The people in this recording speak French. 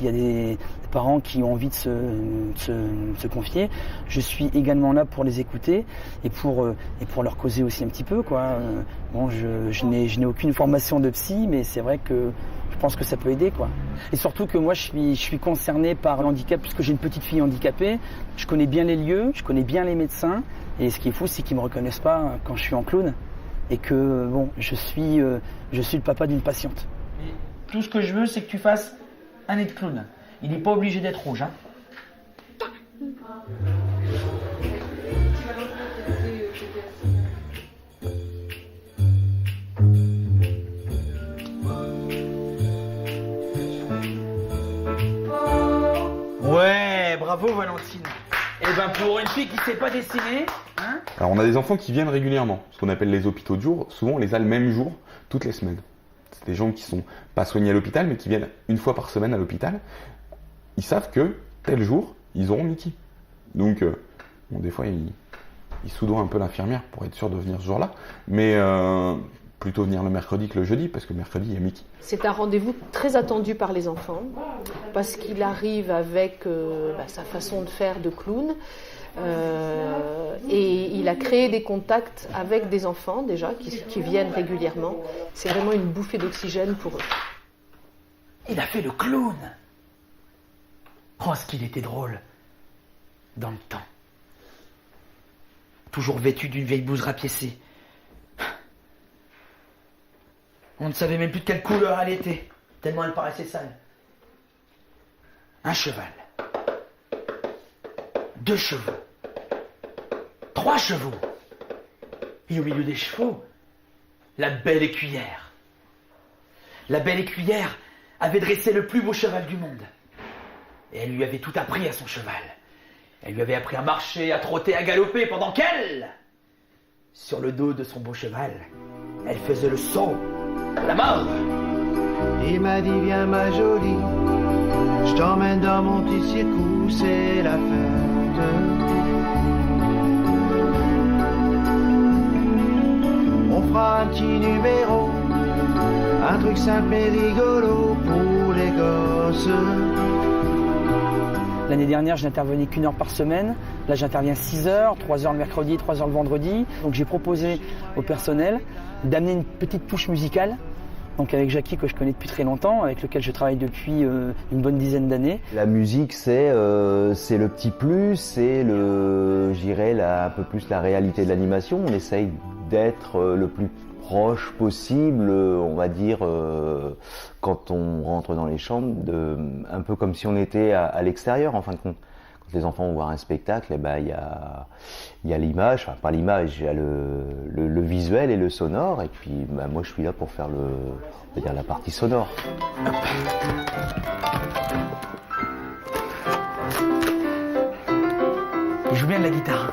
s'il y a des parents qui ont envie de se confier, je suis également là pour les écouter et pour leur causer aussi un petit peu, quoi. Bon, je n'ai aucune formation de psy, mais c'est vrai que je pense que ça peut aider, quoi. Et surtout que moi, je suis concerné par le handicap puisque j'ai une petite fille handicapée. Je connais bien les lieux, je connais bien les médecins. Et ce qui est fou, c'est qu'ils me reconnaissent pas quand je suis en clown et que bon, je suis le papa d'une patiente. Tout ce que je veux, c'est que tu fasses un nez de clown. Il n'est pas obligé d'être rouge, hein. Ouais, bravo Valentine. Et ben pour une fille qui sait pas dessiner, hein. Alors on a des enfants qui viennent régulièrement, ce qu'on appelle les hôpitaux de jour. Souvent on les a le même jour, toutes les semaines. C'est des gens qui sont pas soignés à l'hôpital, mais qui viennent une fois par semaine à l'hôpital. Ils savent que tel jour, ils auront Mickey. Donc, bon, des fois, ils soudoient un peu l'infirmière pour être sûr de venir ce jour-là. Mais plutôt venir le mercredi que le jeudi, parce que le mercredi, il y a Mickey. C'est un rendez-vous très attendu par les enfants, parce qu'il arrive avec sa façon de faire de clown. Et il a créé des contacts avec des enfants déjà qui viennent régulièrement. C'est vraiment une bouffée d'oxygène pour eux. Il a fait le clown. Oh, ce qu'il était drôle. Dans le temps. Toujours vêtu d'une vieille blouse rapiécée. On ne savait même plus de quelle couleur elle était, tellement elle paraissait sale. Un cheval. 2 chevaux. 3 chevaux. Et au milieu des chevaux, la belle écuyère. La belle écuyère avait dressé le plus beau cheval du monde. Et elle lui avait tout appris à son cheval. Elle lui avait appris à marcher, à trotter, à galoper, pendant qu'elle, sur le dos de son beau cheval, elle faisait le saut de la mort. Il m'a dit viens ma jolie, je t'emmène dans mon petit circus, c'est la fête. On fera un petit numéro, un truc simple et rigolo pour les gosses. L'année dernière, je n'intervenais qu'1 heure par semaine. Là, j'interviens 6 heures, 3 heures le mercredi, 3 heures le vendredi. Donc j'ai proposé au personnel d'amener une petite touche musicale. Donc avec Jackie, que je connais depuis très longtemps, avec lequel je travaille depuis une bonne dizaine d'années. La musique, c'est le petit plus, c'est je dirais, un peu plus la réalité de l'animation. On essaye d'être le plus proche possible, on va dire, quand on rentre dans les chambres, un peu comme si on était à l'extérieur, en fin de compte. Quand les enfants vont voir un spectacle, il y a l'image, enfin pas l'image, il y a le visuel et le sonore, et puis moi je suis là pour faire on va dire, la partie sonore. Il joue bien de la guitare.